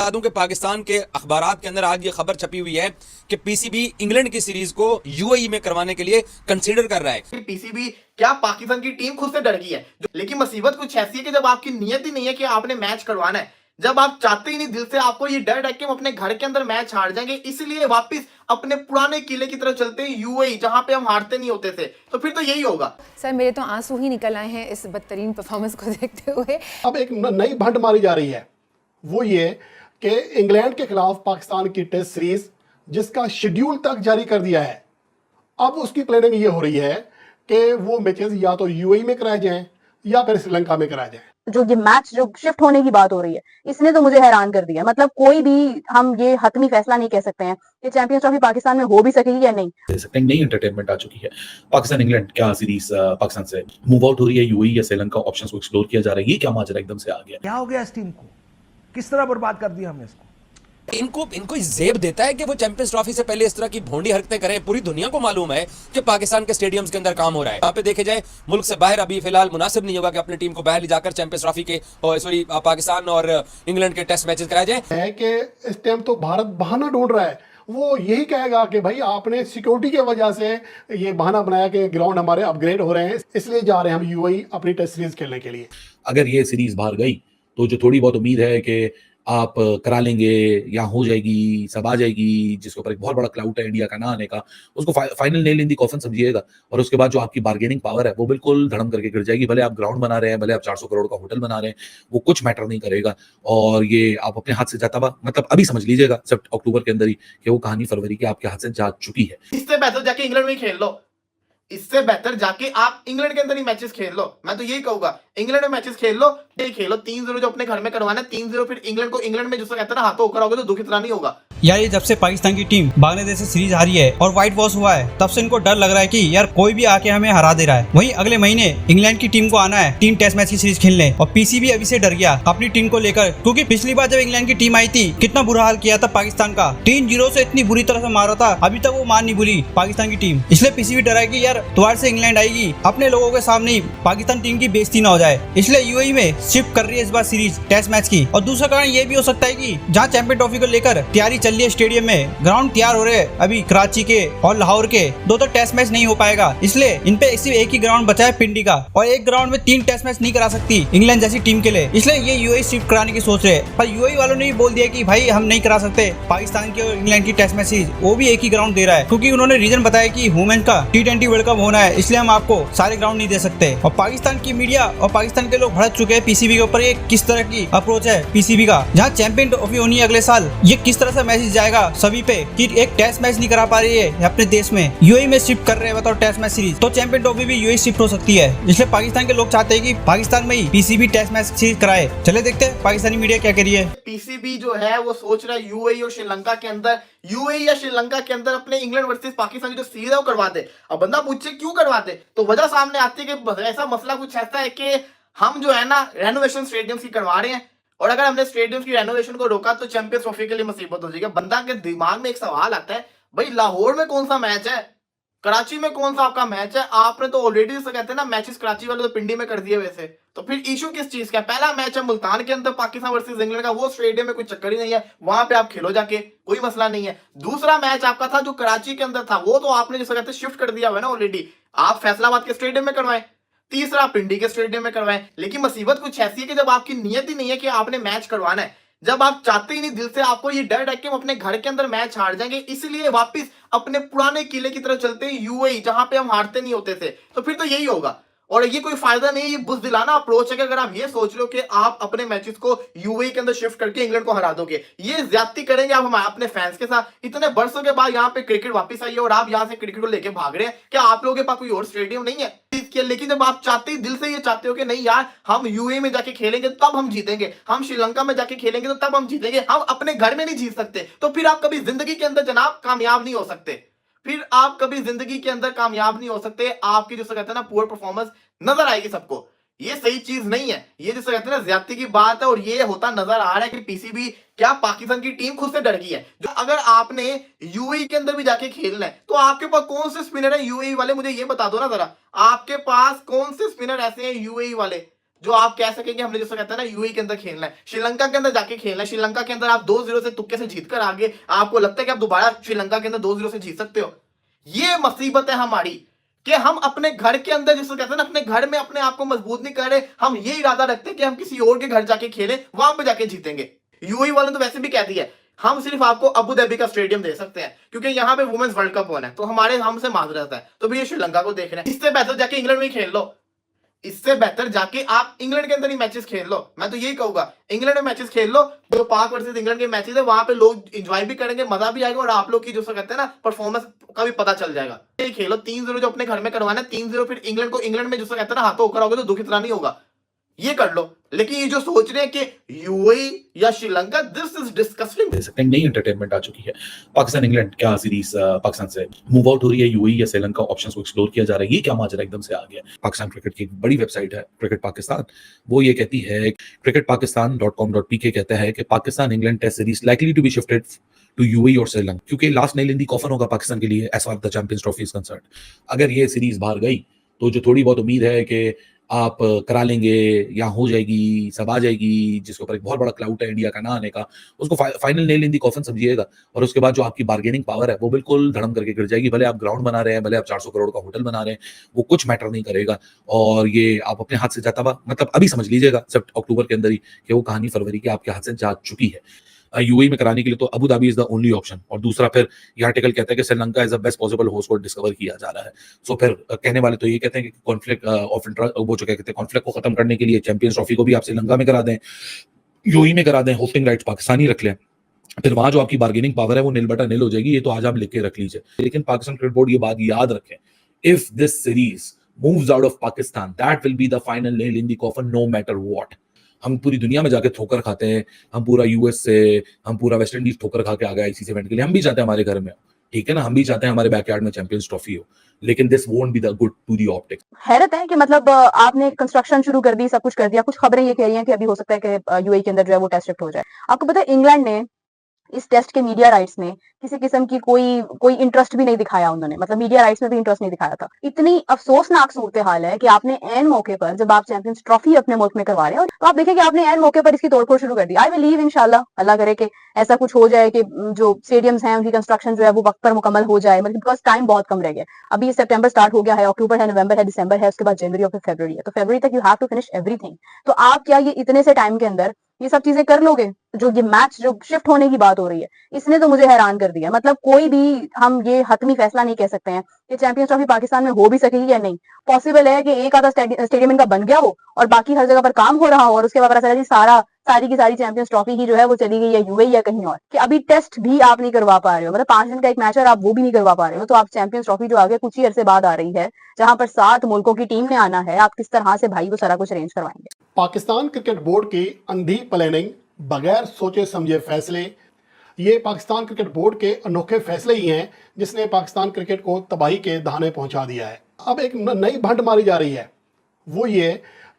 बता दूं कि पाकिस्तान के अखबारात के अंदर आज ये खबर छपी हुई है कि पीसीबी इंग्लैंड की सीरीज को यूएई में करवाने के लिए कंसीडर कर रहा है। पीसीबी क्या पाकिस्तान की टीम खुद से डर गई है, लेकिन मुसीबत कुछ ऐसी है कि जब आपकी नीयत ही नहीं है कि आपने मैच करवाना है, जब आप चाहते ही नहीं दिल से, आपको ये डर है कि हम अपने घर के अंदर मैच हार जाएंगे, इसलिए वापस अपने पुराने किले की तरफ चलते हैं यूएई, जहां पे हम हारते नहीं होते थे। तो फिर तो यही होगा। सर मेरे तो आंसू ही निकल आए हैं इस बदतरीन परफॉर्मेंस को देखते हुए। अब एक नई भंड मारी जा रही है, वो ये कि इंग्लैंड के खिलाफ पाकिस्तान की टेस्ट सीरीज जिसका शेड्यूल तक जारी कर दिया है, अब उसकी प्लानिंग ये हो रही है कि वो मैचेस या तो यूएई में कराए जाएं या फिर श्रीलंका में कराए जाएं। जो ये मैच जो शिफ्ट होने की बात हो रही है, इसने तो मुझे हैरान कर दिया। मतलब कोई भी हम ये हतमी फैसला नहीं कह सकते हैं कि चैंपियंस ट्रॉफी पाकिस्तान में हो भी सकेगी या नहीं। दे सकते हैं, नई एंटरटेनमेंट आ चुकी है। पाकिस्तान इंग्लैंड क्या सीरीज पाकिस्तान से मूव आउट हो रही है, यूएई या श्रीलंका ऑप्शंस को एक्सप्लोर किया जा रहा है। ये क्या माजरा एकदम से आ गया, क्या हो गया इस टीम को, किस तरह बर्बाद कर दिया हमने इसको। इनको जेब देता है कि वो चैंपियंस ट्रॉफी से पहले इस तरह की भोंडी हरकतें करें। पूरी दुनिया को मालूम है कि पाकिस्तान के स्टेडियम्स के अंदर काम हो रहा है। यहाँ पे देखे जाए मुल्क से बाहर अभी फिलहाल मुनासिब नहीं होगा कि अपनी टीम को बाहर ले जाकर चैंपियंस ट्रॉफी के पाकिस्तान और इंग्लैंड के टेस्ट मैचेस कराए जाए। है कि इस टाइम तो भारत बहाना ढूंढ रहा है। वो यही कहेगा कि भाई आपने सिक्योरिटी की वजह से ये बहाना बनाया कि ग्राउंड हमारे अपग्रेड हो रहे हैं, इसलिए जा रहे हैं हम यूएई अपनी टेस्ट सीरीज खेलने के लिए। अगर ये सीरीज बाहर गई तो जो थोड़ी बहुत उम्मीद है कि आप करा लेंगे या हो जाएगी, सब आ जाएगी, जिसके ऊपर एक बहुत बड़ा क्लाउड है इंडिया का ना आने का, उसको फाइनल नेल इन दी कॉफिन समझिएगा। और उसके बाद जो आपकी बार्गेनिंग पावर है वो बिल्कुल धड़म करके गिर जाएगी। भले आप ग्राउंड बना रहे हैं, भले आप 400 करोड़ का होटल बना रहे हैं, वो कुछ मैटर नहीं करेगा। और ये आप अपने हाथ से जाता हुआ, मतलब अभी समझ लीजिएगा सब अक्टूबर के अंदर ही कि वो कहानी फरवरी की आपके हाथ से जा चुकी है। इससे बेहतर जाके इंग्लैंड में खेल लो, इससे बेहतर जाके आप इंग्लैंड के अंदर ही मैचेस खेल लो। मैं तो यही कहूंगा, इंग्लैंड में मैचेस खेल लो, ये खेलो 3-0 जो अपने घर में करवाना है 3-0। फिर इंग्लैंड में जिसको कहते हैं ना हाथों होकर आओगे तो दुख इतना नहीं होगा। यार ये जब से पाकिस्तान की टीम बांग्लादेश से सीरीज हारी है और व्हाइट वॉश हुआ है, तब से इनको डर लग रहा है कि यार कोई भी आके हमें हरा दे रहा है। वहीं अगले महीने इंग्लैंड की टीम को आना है 3 टेस्ट मैच की सीरीज खेलने, और पीसीबी अभी से डर गया अपनी टीम को लेकर, क्योंकि पिछली बार जब इंग्लैंड की टीम आई थी कितना बुरा हाल किया था पाकिस्तान का, 3-0 से इतनी बुरी तरह से मारा था। अभी तक वो मान नहीं भूली पाकिस्तान की टीम, इसलिए पीसीबी डरा है कि यार दोबारा से इंग्लैंड आएगी, अपने लोगों के सामने ही पाकिस्तान टीम की बेइज्जती ना हो जाए, इसलिए यूएई में शिफ्ट कर रही है इस बार सीरीज टेस्ट मैच की। और दूसरा कारण ये भी हो सकता है कि जहाँ चैंपियन ट्रॉफी को लेकर तैयारी चल रही है, स्टेडियम में ग्राउंड तैयार हो रहे हैं अभी कराची के और लाहौर के, दो तो टेस्ट मैच नहीं हो पाएगा, इसलिए इन पे सिर्फ एक ही ग्राउंड बचा है पिंडी का, और एक ग्राउंड में 3 टेस्ट मैच नहीं करा सकती इंग्लैंड जैसी टीम के लिए, इसलिए ये यूएई शिफ्ट कराने की सोच रहे हैं। पर यूएई वालों ने भी बोल दिया कि भाई हम नहीं करा सकते पाकिस्तान की और इंग्लैंड की टेस्ट मैच सीरीज, वो भी एक ही ग्राउंड दे रहा है, क्योंकि उन्होंने रीजन बताया कि वुमेन का T20 वर्ल्ड कप होना है, इसलिए हम आपको सारे ग्राउंड नहीं दे सकते। और पाकिस्तान की मीडिया और पाकिस्तान के लोग भड़क चुके हैं पीसीबी के ऊपर। ये किस तरह की अप्रोच है पीसीबी का, जहाँ चैंपियन ट्रॉफी होनी है अगले साल, ये किस तरह से मैसेज जाएगा सभी पे कि एक टेस्ट मैच नहीं करा पा रही है अपने देश में, यूएई में शिफ्ट कर रहे हैं बताओ टेस्ट मैच सीरीज, तो चैंपियन ट्रॉफी भी यूएई शिफ्ट हो सकती है। इसलिए पाकिस्तान के लोग चाहते हैं कि पाकिस्तान में ही पीसीबी टेस्ट मैच सीरीज कराए। चले देखते हैं पाकिस्तानी मीडिया क्या कह रही है। पीसीबी जो है वो सोच रहा है यूएई और श्रीलंका के अंदर, यूएई या श्रीलंका के अंदर अपने इंग्लैंड वर्सेस पाकिस्तान की जो सीरीज है वो करवा दे। अब बंदा पूछे क्यों करवाते, तो वजह सामने आती है कि ऐसा मसला कुछ ऐसा है कि हम जो है ना रेनोवेशन स्टेडियम की करवा रहे हैं, और अगर हमने स्टेडियम की रेनोवेशन को रोका तो चैंपियंस ट्रॉफी के लिए मुसीबत हो जाएगी। बंदा के दिमाग में एक सवाल आता है, भाई लाहौर में कौन सा मैच है, कराची में कौन सा आपका मैच है, आपने तो ऑलरेडी कहते हैं ना मैचेस कराची वाले तो पिंडी में कर दिए वैसे, तो फिर इशू किस चीज का। पहला मैच है मुल्तान के अंदर पाकिस्तान वर्सेस इंग्लैंड का, वो स्टेडियम में कोई चक्कर ही नहीं है, वहां पे आप खेलो जाके, कोई मसला नहीं है। दूसरा मैच आपका था जो कराची के अंदर था, वो तो आपने जिसे कहते हैं शिफ्ट कर दिया हुआ है ना ऑलरेडी, आप फैसलाबाद के स्टेडियम में करवाएं। तीसरा पिंडी के स्टेडियम में करवाएं। लेकिन मुसीबत कुछ ऐसी है कि जब आपकी नीयत ही नहीं है कि आपने मैच करवाना है, जब आप चाहते ही नहीं दिल से, आपको ये डर है कि हम अपने घर के अंदर मैच हार जाएंगे, इसलिए वापस अपने पुराने किले की तरफ चलते हैं यूएई, जहां पे हम हारते नहीं होते थे, तो फिर तो यही होगा। और ये कोई फायदा नहीं है, ये बुज़दिलाना अप्रोच है कि अगर आप ये सोच रहे हो कि आप अपने मैचेस को यूएई के अंदर शिफ्ट करके इंग्लैंड को हरा दोगे, ये ज्यादती करेंगे आप हमारे अपने फैंस के साथ। इतने बरसों के बाद यहाँ पे क्रिकेट वापस आई है और आप यहाँ से क्रिकेट को लेके भाग रहे हैं, क्या आप लोगों के पास कोई और स्टेडियम नहीं है? लेकिन जब आप चाहते ही दिल से ये चाहते हो कि नहीं यार हम यूएई में जाके खेलेंगे तब हम जीतेंगे, हम श्रीलंका में जाके खेलेंगे तो तब हम जीतेंगे, हम अपने घर में नहीं जीत सकते, तो फिर आप कभी जिंदगी के अंदर जनाब कामयाब नहीं हो सकते। फिर आप कभी जिंदगी के अंदर कामयाब नहीं हो सकते। आपकी जो कहते हैं ना पुअर परफॉर्मेंस नजर आएगी सबको, ये सही चीज नहीं है, ये जिसे कहते हैं ना ज्यादती की बात है। और ये होता नजर आ रहा है कि पीसीबी क्या पाकिस्तान की टीम खुद से डर गई है। जो अगर आपने यूएई के अंदर भी जाके खेलना है तो आपके पास कौन से स्पिनर है यूएई वाले, मुझे ये बता दो ना जरा, आपके पास कौन से स्पिनर ऐसे हैं यूएई वाले जो आप कह सकेंगे हमने जैसे कहते हैं ना यूएई के अंदर खेलना है, श्रीलंका के अंदर जाके खेलना है, श्रीलंका के अंदर आप 2-0 से तुक्के से जीतकर आगे, आपको लगता है कि आप दोबारा श्रीलंका के अंदर 2-0 से जीत सकते हो? ये मुसीबत है हमारी कि हम अपने घर के अंदर जिसको कहते हैं ना अपने घर में अपने आप को मजबूत नहीं कर रहे, हम ये इरादा रखते हैं कि हम किसी और के घर जाके खेलें, वहां पे जाके जीतेंगे। यूएई वालों ने तो वैसे भी कह दिया है हम सिर्फ आपको अबू धाबी का स्टेडियम दे सकते हैं क्योंकि यहाँ पे वुमेन्स वर्ल्ड कप होना है, तो हमारे हमसे माजरत है, तो भैया श्रीलंका को देख रहे हैं। इससे बेहतर जाके इंग्लैंड में ही खेल लो, इससे बेहतर जाके आप इंग्लैंड के अंदर ही मैचेस खेल लो। मैं तो यही कहूंगा इंग्लैंड में मैचेस खेल लो, जो पाक वर्सेस इंग्लैंड के मैचेस है वहां पे लोग एंजॉय भी करेंगे, मजा भी आएगा और आप लोग की जो कहते हैं ना परफॉर्मेंस का भी पता चल जाएगा। ये खेलो 3-0 जो अपने घर में करवाना है, 3-0 फिर इंग्लैंड को इंग्लैंड में जो कहते हैं ना हाथों होकर आओगे तो दुख इतना नहीं होगा, ये कर लो। लेकिन ये जो सोच रहे हैं कि यूएई या श्रीलंका, दिस इज डिस्कस्टिंग। दे सकते हैं नई एंटरटेनमेंट आ चुकी है। पाकिस्तान इंग्लैंड क्या सीरीज पाकिस्तान से मूव आउट हो रही है, यूएई या श्रीलंका ऑप्शंस को एक्सप्लोर किया जा रहा है, ये क्या माजरा एकदम से आ गया। पाकिस्तान क्रिकेट की एक बड़ी वेबसाइट है क्रिकेट पाकिस्तान, वो ये कहती है cricketpakistan.com.pk कहता है कि Pakistan England test series likely to be shifted to UAE और श्रीलंका, क्योंकि last nail in the coffin होगा पाकिस्तान के लिए as far the champions trophy is concerned. अगर ये सीरीज बाहर गई तो जो थोड़ी बहुत उम्मीद है कि आप करा लेंगे या हो जाएगी, सब आ जाएगी, जिसके ऊपर एक बहुत बड़ा क्लाउड है इंडिया का ना आने का, उसको final nail in the coffin समझिएगा। और उसके बाद जो आपकी बार्गेनिंग पावर है वो बिल्कुल धड़म करके गिर जाएगी। भले आप ग्राउंड बना रहे हैं, भले आप 400 करोड़ का होटल बना रहे हैं, वो कुछ मैटर नहीं करेगा। और ये आप अपने हाथ से जाता हुआ, मतलब अभी समझ लीजिएगा सब अक्टूबर के अंदर ही कि वो कहानी फरवरी की आपके हाथ से जा चुकी है। यूएई में कराने के लिए तो Abu Dhabi is the only option. और दूसरा फिर ये आर्टिकल कहता है कि Sri Lanka is the best possible host को डिस्कवर किया जा रहा है। सो फिर कहने वाले तो ये कहते हैं कि कॉन्फ्लिक्ट ऑफ इंटरेस्ट, वो जो कहते हैं कॉन्फ्लिक्ट को खत्म करने के लिए चैंपियंस ट्रॉफी को भी आप श्रीलंका में करा दें, यूएई में करा दें, होस्टिंग राइट्स पाकिस्तानी रख लें, फिर वहां जो आपकी बार्गेनिंग पावर है वो नील बटा नील हो जाएगी। ये तो आज आप लिख के रख लीजिए। लेकिन पाकिस्तान क्रिकेट बोर्ड ये बात याद रखें, if this series moves out of Pakistan that will be the final nail in the coffin no matter what. हम पूरी दुनिया में जाके ठोकर खाते हैं, हम पूरा यूएस से, हम पूरा वेस्ट इंडीज ठोकर खा के आ गए इसी इवेंट के लिए। हम भी चाहते हैं हमारे घर में, ठीक है ना, हम भी चाहते हैं हमारे बैकयार्ड में चैंपियंस ट्रॉफी हो, लेकिन this won't be the good to the optics. हैरत है कि मतलब आपने कंस्ट्रक्शन शुरू कर दी, सब कुछ कर दिया, कुछ खबरें ये कह रही हैं कि अभी हो सकता है कि यूएई के अंदर जो है वो टेस्ट शिफ्ट हो जाए। आपको पता है इंग्लैंड ने इस टेस्ट के मीडिया राइट्स में किसी किस्म की कोई इंटरेस्ट भी नहीं दिखाया, उन्होंने मतलब मीडिया राइट्स में भी इंटरेस्ट नहीं दिखाया था। इतनी अफसोसनाक सूरत हाल है कि आपने एन मौके पर, जब आप चैंपियंस ट्रॉफी अपने मुल्क में करवा रहे हैं, तो आप देखें कि आपने एन मौके पर इसकी तोड़फोड़ शुरू कर दी। आई बिलीव इंशाल्लाह, अल्लाह करे कि ऐसा कुछ हो जाए कि जो स्टेडियम्स हैं उनकी कंस्ट्रक्शन जो है वो वक्त पर मुकम्मल हो जाए, मतलब बिकॉज टाइम बहुत कम रह गया। अभी सितंबर स्टार्ट हो गया है, अक्टूबर है, नवंबर है, दिसंबर है, उसके बाद जनवरी और फिर फरवरी है, तो फरवरी तक you have to finish everything. तो आप क्या ये इतने से टाइम के अंदर ये सब चीजें कर लोगे? जो ये मैच जो शिफ्ट होने की बात हो रही है, इसने तो मुझे हैरान कर दिया। मतलब कोई भी हम ये हतमी फैसला नहीं कह सकते हैं कि चैंपियंस ट्रॉफी पाकिस्तान में हो भी सकेगी या नहीं। पॉसिबल है कि एक आधा स्टेडियम इनका बन गया हो और बाकी हर जगह पर काम हो रहा हो और उसके बाद पता चला जी सारी की सारी चैंपियंस ट्रॉफी ही जो है वो चली गई है यूएई या कहीं और, कि अभी टेस्ट भी आप नहीं करवा पा रहे हो, मतलब 5 दिन का एक मैच है और आप वो भी नहीं करवा पा रहे हो। तो आप चैंपियंस ट्रॉफी जो आगे कुछ ही अरसे बाद आ रही है, जहां पर 7 मुल्कों की टीम ने आना है, आप किस तरह से भाई वो सारा कुछ अरेंज करवाएंगे? पाकिस्तान क्रिकेट बोर्ड की अंधी प्लानिंग, बगैर सोचे समझे फैसले, ये पाकिस्तान क्रिकेट बोर्ड के अनोखे फैसले ही हैं जिसने पाकिस्तान क्रिकेट को तबाही के दहाने पहुंचा दिया है। अब एक नई भंड मारी जा रही है, वो ये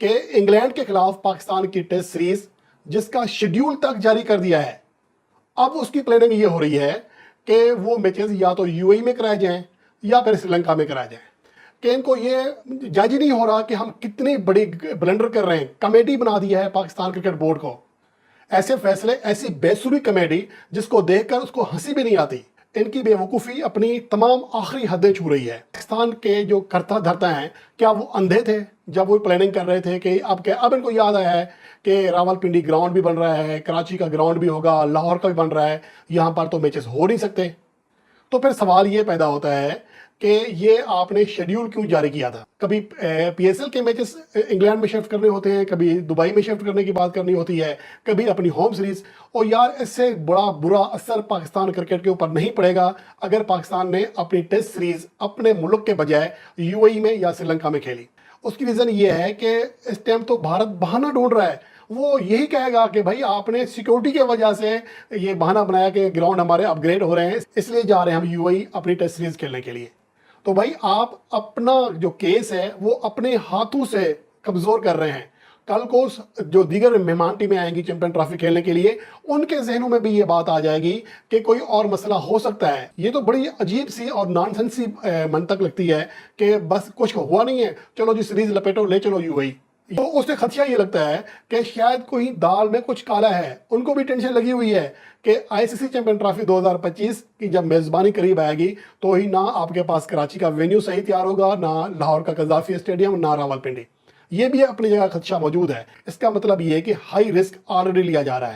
कि इंग्लैंड के खिलाफ पाकिस्तान की टेस्ट सीरीज जिसका शेड्यूल तक जारी कर दिया है, अब उसकी प्लानिंग ये हो रही है कि वो मैचेस या तो यूएई में कराए जाएं या फिर श्रीलंका में कराए जाएं। कि इनको ये जज नहीं हो रहा कि हम कितनी बड़ी ब्लंडर कर रहे हैं। कमेटी बना दिया है पाकिस्तान क्रिकेट बोर्ड को, ऐसे फैसले, ऐसी बेसुरी कमेटी जिसको देखकर उसको हंसी भी नहीं आती। इनकी बेवकूफ़ी अपनी तमाम आखिरी हदें छू रही है। पाकिस्तान के जो करता धरता हैं, क्या वो अंधे थे जब वो प्लानिंग कर रहे थे कि अब इनको याद आया है कि रावलपिंडी ग्राउंड भी बन रहा है, कराची का ग्राउंड भी होगा, लाहौर का भी बन रहा है, यहाँ पर तो मैचेस हो नहीं सकते। तो फिर सवाल ये पैदा होता है कि ये आपने शेड्यूल क्यों जारी किया था? कभी पीएसएल के मैचेस इंग्लैंड में शिफ्ट करने होते हैं, कभी दुबई में शिफ्ट करने की बात करनी होती है, कभी अपनी होम सीरीज। और यार इससे बड़ा बुरा असर पाकिस्तान क्रिकेट के ऊपर नहीं पड़ेगा अगर पाकिस्तान ने अपनी टेस्ट सीरीज अपने मुल्क के बजाय यूएई में या श्रीलंका में खेली। उसकी रीज़न ये है कि इस टाइम तो भारत बहाना ढूंढ रहा है। वो यही कहेगा कि भाई आपने सिक्योरिटी की वजह से ये बहाना बनाया कि ग्राउंड हमारे अपग्रेड हो रहे हैं, इसलिए जा रहे हैं हम यूएई अपनी टेस्ट सीरीज खेलने के लिए। तो भाई आप अपना जो केस है वो अपने हाथों से कमज़ोर कर रहे हैं। कल को जो दीगर मेहमान टीमें आएंगी चैंपियन ट्रॉफी खेलने के लिए, उनके जहनों में भी ये बात आ जाएगी कि कोई और मसला हो सकता है। ये तो बड़ी अजीब सी और नॉनसेंस सी मंतक लगती है कि बस कुछ हुआ नहीं है, चलो जी सीरीज लपेटो, ले चलो यूएई। तो उससे खदशा ये लगता है कि शायद कोई दाल में कुछ काला है। उनको भी टेंशन लगी हुई है कि आईसीसी चैंपियन ट्रॉफी 2025 की जब मेजबानी करीब आएगी तो ही ना आपके पास कराची का वेन्यू सही तैयार होगा, ना लाहौर का कज़ाफी स्टेडियम, ना रावलपिंडी। ये भी अपनी जगह खदशा मौजूद है। इसका मतलब ये है कि हाई रिस्क ऑलरेडी लिया जा रहा है।